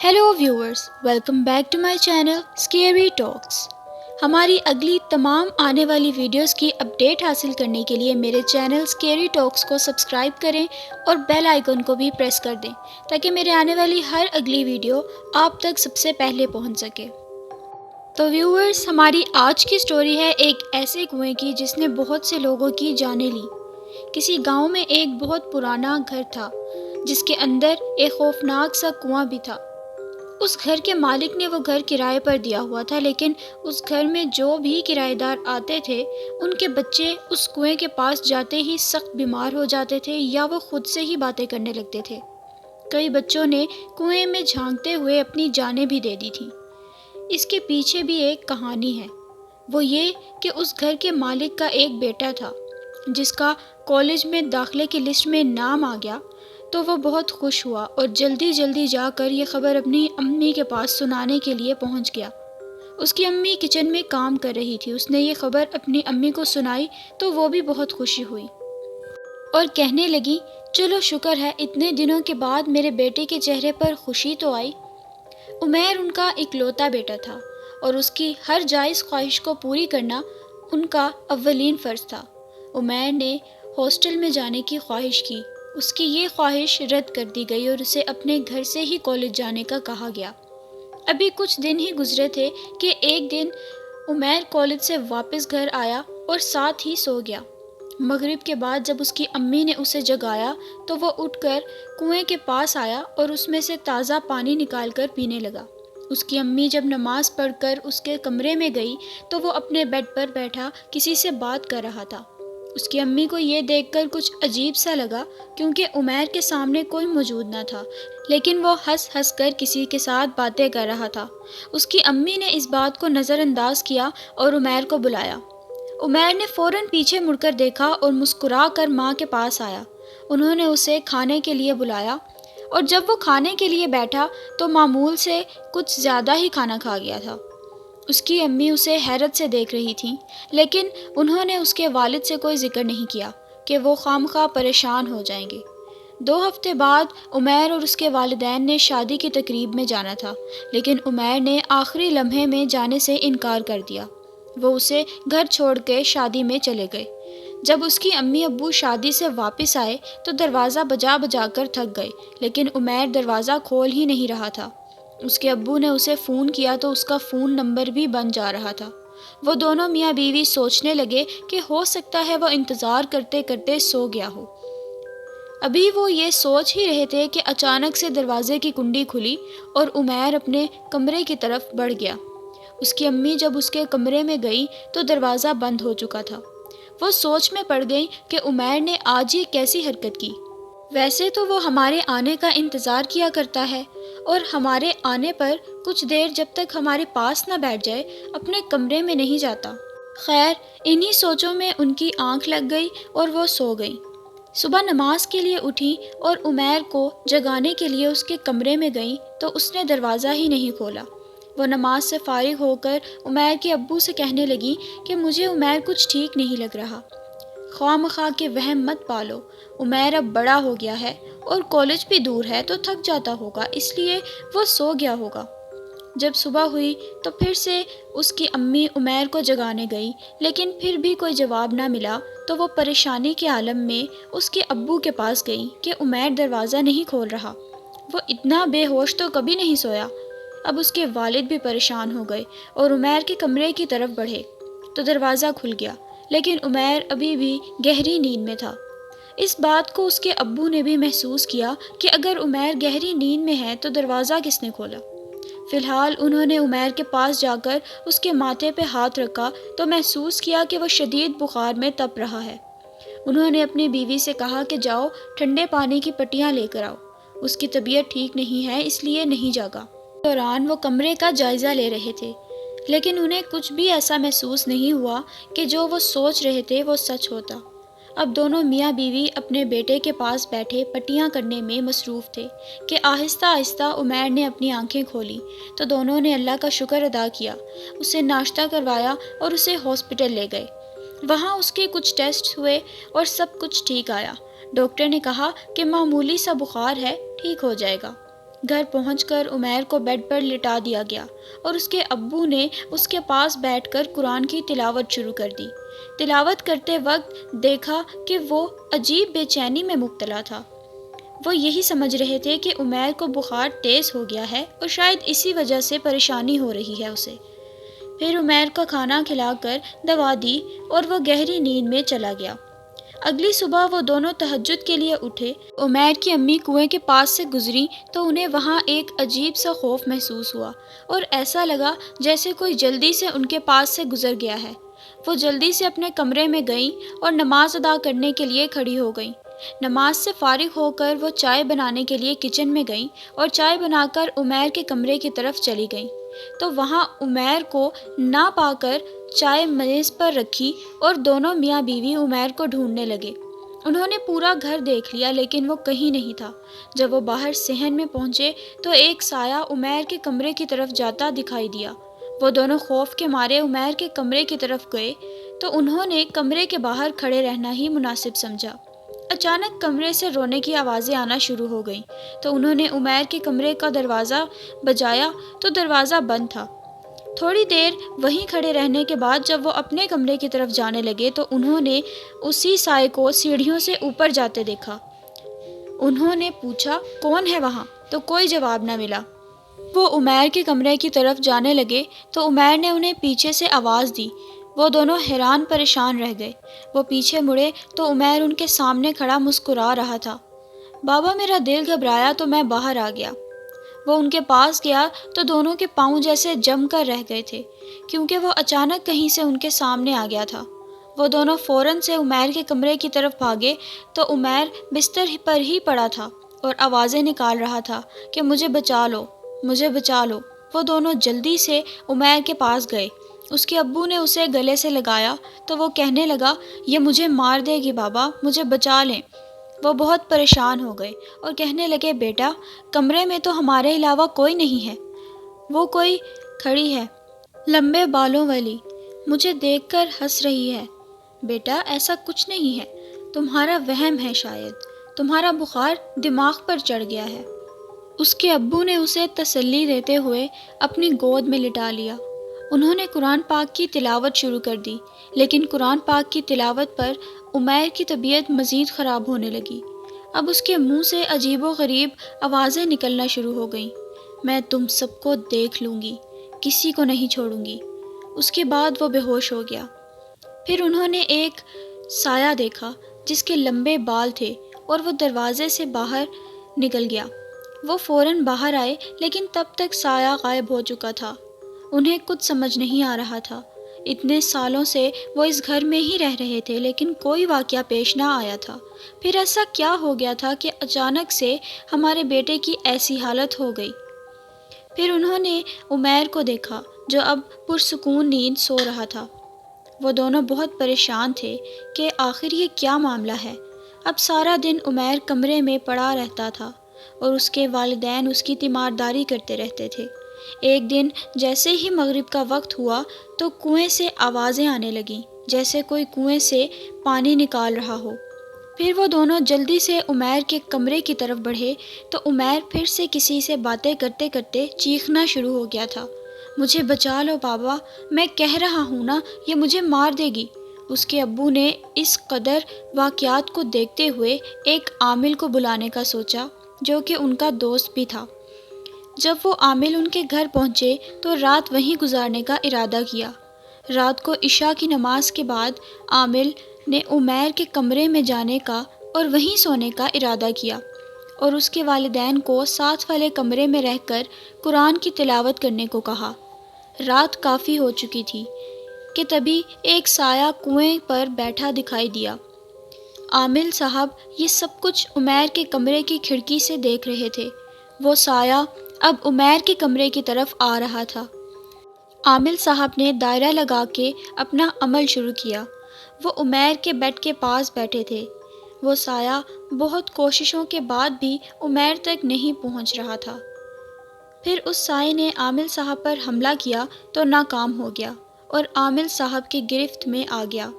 Hello viewers, welcome back to my channel Scary Talks. ہماری اگلی تمام آنے والی ویڈیوز کی اپڈیٹ حاصل کرنے کے لیے میرے چینل اسکیری ٹاکس کو سبسکرائب کریں اور بیل آئیکن کو بھی پریس کر دیں تاکہ میرے آنے والی ہر اگلی ویڈیو آپ تک سب سے پہلے پہنچ سکے۔ تو ویورز، ہماری آج کی سٹوری ہے ایک ایسے کنویں کی جس نے بہت سے لوگوں کی جانیں لی۔ کسی گاؤں میں ایک بہت پرانا گھر تھا جس کے اندر ایک خوفناک سا کنواں بھی تھا۔ اس گھر کے مالک نے وہ گھر کرائے پر دیا ہوا تھا، لیکن اس گھر میں جو بھی کرایہ دار آتے تھے ان کے بچے اس کنویں کے پاس جاتے ہی سخت بیمار ہو جاتے تھے یا وہ خود سے ہی باتیں کرنے لگتے تھے۔ کئی بچوں نے کنویں میں جھانکتے ہوئے اپنی جانیں بھی دے دی تھیں۔ اس کے پیچھے بھی ایک کہانی ہے، وہ یہ کہ اس گھر کے مالک کا ایک بیٹا تھا جس کا کالج میں داخلے کی لسٹ میں نام آ گیا تو وہ بہت خوش ہوا اور جلدی جلدی جا کر یہ خبر اپنی امی کے پاس سنانے کے لیے پہنچ گیا۔ اس کی امی کچن میں کام کر رہی تھی۔ اس نے یہ خبر اپنی امی کو سنائی تو وہ بھی بہت خوشی ہوئی اور کہنے لگی، چلو شکر ہے، اتنے دنوں کے بعد میرے بیٹے کے چہرے پر خوشی تو آئی۔ عمیر ان کا اکلوتا بیٹا تھا اور اس کی ہر جائز خواہش کو پوری کرنا ان کا اولین فرض تھا۔ عمیر نے ہاسٹل میں جانے کی خواہش کی۔ اس کی یہ خواہش رد کر دی گئی اور اسے اپنے گھر سے ہی کالج جانے کا کہا گیا۔ ابھی کچھ دن ہی گزرے تھے کہ ایک دن عمیر کالج سے واپس گھر آیا اور ساتھ ہی سو گیا۔ مغرب کے بعد جب اس کی امی نے اسے جگایا تو وہ اٹھ کر کنویں کے پاس آیا اور اس میں سے تازہ پانی نکال کر پینے لگا۔ اس کی امی جب نماز پڑھ کر اس کے کمرے میں گئی تو وہ اپنے بیڈ پر بیٹھا کسی سے بات کر رہا تھا۔ اس کی امی کو یہ دیکھ کر کچھ عجیب سا لگا کیونکہ عمیر کے سامنے کوئی موجود نہ تھا، لیکن وہ ہنس ہنس کر کسی کے ساتھ باتیں کر رہا تھا۔ اس کی امی نے اس بات کو نظر انداز کیا اور عمیر کو بلایا۔ عمیر نے فوراً پیچھے مڑ کر دیکھا اور مسکرا کر ماں کے پاس آیا۔ انہوں نے اسے کھانے کے لیے بلایا اور جب وہ کھانے کے لیے بیٹھا تو معمول سے کچھ زیادہ ہی کھانا کھا گیا تھا۔ اس کی امی اسے حیرت سے دیکھ رہی تھیں، لیکن انہوں نے اس کے والد سے کوئی ذکر نہیں کیا کہ وہ خواہ پریشان ہو جائیں گے۔ 2 ہفتے بعد عمیر اور اس کے والدین نے شادی کی تقریب میں جانا تھا، لیکن عمیر نے آخری لمحے میں جانے سے انکار کر دیا۔ وہ اسے گھر چھوڑ کے شادی میں چلے گئے۔ جب اس کی امی ابو شادی سے واپس آئے تو دروازہ بجا بجا کر تھک گئے، لیکن عمیر دروازہ کھول ہی نہیں رہا تھا۔ اس کے ابو نے اسے فون کیا تو اس کا فون نمبر بھی بند جا رہا تھا۔ وہ دونوں میاں بیوی سوچنے لگے کہ ہو سکتا ہے وہ انتظار کرتے کرتے سو گیا ہو۔ ابھی وہ یہ سوچ ہی رہے تھے کہ اچانک سے دروازے کی کنڈی کھلی اور عمیر اپنے کمرے کی طرف بڑھ گیا۔ اس کی امی جب اس کے کمرے میں گئی تو دروازہ بند ہو چکا تھا۔ وہ سوچ میں پڑ گئی کہ عمیر نے آج یہ کیسی حرکت کی۔ ویسے تو وہ ہمارے آنے کا انتظار کیا کرتا ہے اور ہمارے آنے پر کچھ دیر جب تک ہمارے پاس نہ بیٹھ جائے اپنے کمرے میں نہیں جاتا۔ خیر، انہی سوچوں میں ان کی آنکھ لگ گئی اور وہ سو گئیں۔ صبح نماز کے لیے اٹھی اور عمیر کو جگانے کے لیے اس کے کمرے میں گئیں تو اس نے دروازہ ہی نہیں کھولا۔ وہ نماز سے فارغ ہو کر عمیر کے ابو سے کہنے لگی کہ مجھے عمیر کچھ ٹھیک نہیں لگ رہا۔ خواہ مخواہ کے وہم مت پالو، عمیر اب بڑا ہو گیا ہے اور کالج بھی دور ہے تو تھک جاتا ہوگا، اس لیے وہ سو گیا ہوگا۔ جب صبح ہوئی تو پھر سے اس کی امی عمیر کو جگانے گئی، لیکن پھر بھی کوئی جواب نہ ملا تو وہ پریشانی کے عالم میں اس کے ابو کے پاس گئی کہ عمیر دروازہ نہیں کھول رہا۔ وہ اتنا بے ہوش تو کبھی نہیں سویا۔ اب اس کے والد بھی پریشان ہو گئے اور عمیر کے کمرے کی طرف بڑھے تو دروازہ کھل گیا، لیکن عمیر ابھی بھی گہری نیند میں تھا۔ اس بات کو اس کے ابو نے بھی محسوس کیا کہ اگر عمیر گہری نیند میں ہے تو دروازہ کس نے کھولا۔ فی الحال انہوں نے عمیر کے پاس جا کر اس کے ماتھے پہ ہاتھ رکھا تو محسوس کیا کہ وہ شدید بخار میں تپ رہا ہے۔ انہوں نے اپنی بیوی سے کہا کہ جاؤ ٹھنڈے پانی کی پٹیاں لے کر آؤ، اس کی طبیعت ٹھیک نہیں ہے اس لیے نہیں جاگا۔ اس دوران وہ کمرے کا جائزہ لے رہے تھے، لیکن انہیں کچھ بھی ایسا محسوس نہیں ہوا کہ جو وہ سوچ رہے تھے وہ سچ ہوتا۔ اب دونوں میاں بیوی اپنے بیٹے کے پاس بیٹھے پٹیاں کرنے میں مصروف تھے کہ آہستہ آہستہ عمیر نے اپنی آنکھیں کھولی تو دونوں نے اللہ کا شکر ادا کیا، اسے ناشتہ کروایا اور اسے ہاسپٹل لے گئے۔ وہاں اس کے کچھ ٹیسٹ ہوئے اور سب کچھ ٹھیک آیا۔ ڈاکٹر نے کہا کہ معمولی سا بخار ہے، ٹھیک ہو جائے گا۔ گھر پہنچ کر عمیر کو بیڈ پر لٹا دیا گیا اور اس کے ابو نے اس کے پاس بیٹھ کر قرآن کی تلاوت شروع کر دی۔ تلاوت کرتے وقت دیکھا کہ وہ عجیب بے چینی میں مبتلا تھا۔ وہ یہی سمجھ رہے تھے کہ عمیر کو بخار تیز ہو گیا ہے اور شاید اسی وجہ سے پریشانی ہو رہی ہے اسے۔ پھر عمیر کو کھانا کھلا کر دوا دی اور وہ گہری نیند میں چلا گیا۔ اگلی صبح وہ دونوں تہجد کے لیے اٹھے۔ عمیر کی امی کنویں کے پاس سے گزری تو انہیں وہاں ایک عجیب سا خوف محسوس ہوا اور ایسا لگا جیسے کوئی جلدی سے ان کے پاس سے گزر گیا ہے۔ وہ جلدی سے اپنے کمرے میں گئیں اور نماز ادا کرنے کے لیے کھڑی ہو گئیں۔ نماز سے فارغ ہو کر وہ چائے بنانے کے لیے کچن میں گئیں اور چائے بنا کر عمیر کے کمرے کی طرف چلی گئیں تو وہاں عمیر کو نہ پا کر چائے میز پر رکھی اور دونوں میاں بیوی عمیر کو ڈھونڈنے لگے۔ انہوں نے پورا گھر دیکھ لیا لیکن وہ کہیں نہیں تھا۔ جب وہ باہر صحن میں پہنچے تو ایک سایہ عمیر کے کمرے کی طرف جاتا دکھائی دیا۔ وہ دونوں خوف کے مارے عمیر کے کمرے کی طرف گئے تو انہوں نے کمرے کے باہر کھڑے رہنا ہی مناسب سمجھا۔ اچانک کمرے سے رونے کی آوازیں آنا شروع ہو گئیں تو انہوں نے عمیر کے کمرے کا دروازہ بجایا تو دروازہ بند تھا۔ تھوڑی دیر وہیں کھڑے رہنے کے بعد جب وہ اپنے کمرے کی طرف جانے لگے تو انہوں نے اسی سائے کو سیڑھیوں سے اوپر جاتے دیکھا۔ انہوں نے پوچھا کون ہے وہاں؟ تو کوئی جواب نہ ملا۔ وہ عمیر کے کمرے کی طرف جانے لگے تو عمیر نے انہیں پیچھے سے آواز دی۔ وہ دونوں حیران پریشان رہ گئے۔ وہ پیچھے مڑے تو عمیر ان کے سامنے کھڑا مسکرا رہا تھا۔ بابا میرا دل گھبرایا تو میں باہر آ گیا۔ وہ ان کے پاس گیا تو دونوں کے پاؤں جیسے جم کر رہ گئے تھے کیونکہ وہ اچانک کہیں سے ان کے سامنے آ گیا تھا۔ وہ دونوں فوراً سے عمیر کے کمرے کی طرف بھاگے تو عمیر بستر پر ہی پڑا تھا اور آوازیں نکال رہا تھا کہ مجھے بچا لو، مجھے بچا لو۔ وہ دونوں جلدی سے عمیر کے پاس گئے۔ اس کے ابو نے اسے گلے سے لگایا تو وہ کہنے لگا یہ مجھے مار دے گی بابا، مجھے بچا لیں۔ وہ بہت پریشان ہو گئے اور کہنے لگے بیٹا کمرے میں تو ہمارے علاوہ کوئی نہیں ہے۔ وہ کوئی کھڑی ہے لمبے بالوں والی، مجھے دیکھ کر ہنس رہی ہے۔ بیٹا ایسا کچھ نہیں ہے، تمہارا وہم ہے، شاید تمہارا بخار دماغ پر چڑھ گیا ہے۔ اس کے ابو نے اسے تسلی دیتے ہوئے اپنی گود میں لٹا لیا۔ انہوں نے قرآن پاک کی تلاوت شروع کر دی لیکن قرآن پاک کی تلاوت پر عمیر کی طبیعت مزید خراب ہونے لگی۔ اب اس کے منہ سے عجیب و غریب آوازیں نکلنا شروع ہو گئیں۔ میں تم سب کو دیکھ لوں گی، کسی کو نہیں چھوڑوں گی۔ اس کے بعد وہ بے ہوش ہو گیا۔ پھر انہوں نے ایک سایہ دیکھا جس کے لمبے بال تھے اور وہ دروازے سے باہر نکل گیا۔ وہ فوراً باہر آئے لیکن تب تک سایہ غائب ہو چکا تھا۔ انہیں کچھ سمجھ نہیں آ رہا تھا۔ اتنے سالوں سے وہ اس گھر میں ہی رہ رہے تھے لیکن کوئی واقعہ پیش نہ آیا تھا۔ پھر ایسا کیا ہو گیا تھا کہ اچانک سے ہمارے بیٹے کی ایسی حالت ہو گئی؟ پھر انہوں نے عمیر کو دیکھا جو اب پرسکون نیند سو رہا تھا۔ وہ دونوں بہت پریشان تھے کہ آخر یہ کیا معاملہ ہے۔ اب سارا دن عمیر کمرے میں پڑا رہتا تھا اور اس کے والدین اس کی تیمارداری کرتے رہتے تھے۔ ایک دن جیسے ہی مغرب کا وقت ہوا تو کنویں سے آوازیں آنے لگیں جیسے کوئی کنویں سے پانی نکال رہا ہو۔ پھر وہ دونوں جلدی سے عمیر کے کمرے کی طرف بڑھے تو عمیر پھر سے کسی سے باتیں کرتے کرتے چیخنا شروع ہو گیا تھا۔ مجھے بچا لو بابا، میں کہہ رہا ہوں نا یہ مجھے مار دے گی۔ اس کے ابو نے اس قدر واقعات کو دیکھتے ہوئے ایک عامل کو بلانے کا سوچا جو کہ ان کا دوست بھی تھا۔ جب وہ عامل ان کے گھر پہنچے تو رات وہیں گزارنے کا ارادہ کیا۔ رات کو عشاء کی نماز کے بعد عامل نے عمیر کے کمرے میں جانے کا اور وہیں سونے کا ارادہ کیا اور اس کے والدین کو ساتھ والے کمرے میں رہ کر قرآن کی تلاوت کرنے کو کہا۔ رات کافی ہو چکی تھی کہ تبھی ایک سایہ کنویں پر بیٹھا دکھائی دیا۔ عامل صاحب یہ سب کچھ عمیر کے کمرے کی کھڑکی سے دیکھ رہے تھے۔ وہ سایہ اب عمیر کے کمرے کی طرف آ رہا تھا۔ عامل صاحب نے دائرہ لگا کے اپنا عمل شروع کیا۔ وہ عمیر کے بیڈ کے پاس بیٹھے تھے۔ وہ سایہ بہت کوششوں کے بعد بھی عمیر تک نہیں پہنچ رہا تھا۔ پھر اس سائے نے عامل صاحب پر حملہ کیا تو ناکام ہو گیا اور عامل صاحب کی گرفت میں آ گیا۔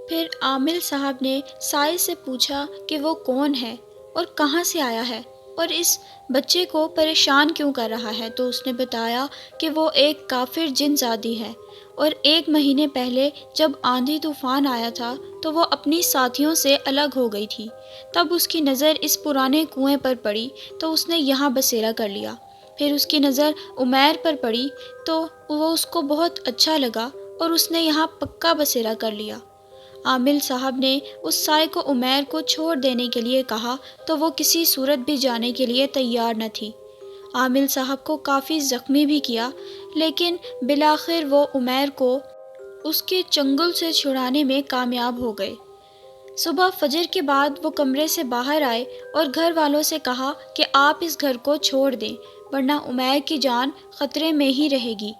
پھر عامل صاحب نے سائے سے پوچھا کہ وہ کون ہے اور کہاں سے آیا ہے اور اس بچے کو پریشان کیوں کر رہا ہے، تو اس نے بتایا کہ وہ ایک کافر جن زادی ہے اور 1 مہینے پہلے جب آندھی طوفان آیا تھا تو وہ اپنی ساتھیوں سے الگ ہو گئی تھی۔ تب اس کی نظر اس پرانے کنویں پر پڑی تو اس نے یہاں بسیرا کر لیا۔ پھر اس کی نظر عمیر پر پڑی تو وہ اس کو بہت اچھا لگا اور اس نے یہاں پکا بسیرا کر لیا۔ عامل صاحب نے اس سائے کو عمیر کو چھوڑ دینے کے لیے کہا تو وہ کسی صورت بھی جانے کے لیے تیار نہ تھی۔ عامل صاحب کو کافی زخمی بھی کیا، لیکن بالآخر وہ عمیر کو اس کے چنگل سے چھڑانے میں کامیاب ہو گئے۔ صبح فجر کے بعد وہ کمرے سے باہر آئے اور گھر والوں سے کہا کہ آپ اس گھر کو چھوڑ دیں ورنہ عمیر کی جان خطرے میں ہی رہے گی۔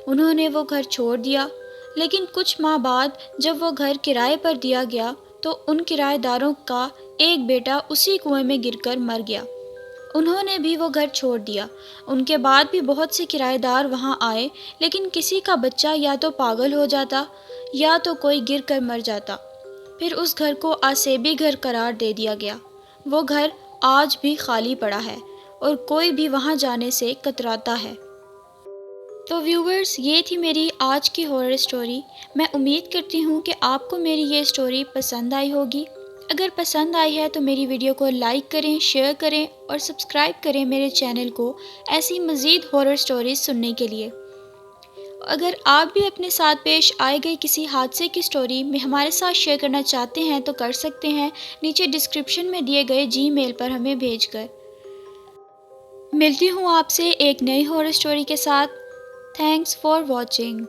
انہوں نے وہ گھر چھوڑ دیا، لیکن کچھ ماہ بعد جب وہ گھر کرائے پر دیا گیا تو ان کرایہ داروں کا ایک بیٹا اسی کنویں میں گر کر مر گیا۔ انہوں نے بھی وہ گھر چھوڑ دیا۔ ان کے بعد بھی بہت سے کرایہ دار وہاں آئے، لیکن کسی کا بچہ یا تو پاگل ہو جاتا یا تو کوئی گر کر مر جاتا۔ پھر اس گھر کو آسیبی گھر قرار دے دیا گیا۔ وہ گھر آج بھی خالی پڑا ہے اور کوئی بھی وہاں جانے سے کتراتا ہے۔ تو ویورز، یہ تھی میری آج کی ہارر سٹوری۔ میں امید کرتی ہوں کہ آپ کو میری یہ سٹوری پسند آئی ہوگی۔ اگر پسند آئی ہے تو میری ویڈیو کو لائک کریں، شیئر کریں اور سبسکرائب کریں میرے چینل کو ایسی مزید ہارر سٹوریز سننے کے لیے۔ اگر آپ بھی اپنے ساتھ پیش آئے گئے کسی حادثے کی سٹوری میں ہمارے ساتھ شیئر کرنا چاہتے ہیں تو کر سکتے ہیں، نیچے ڈسکرپشن میں دیے گئے جی میل پر ہمیں بھیج کر۔ ملتی ہوں آپ سے ایک نئی ہارر سٹوری کے ساتھ۔ Thanks for watching.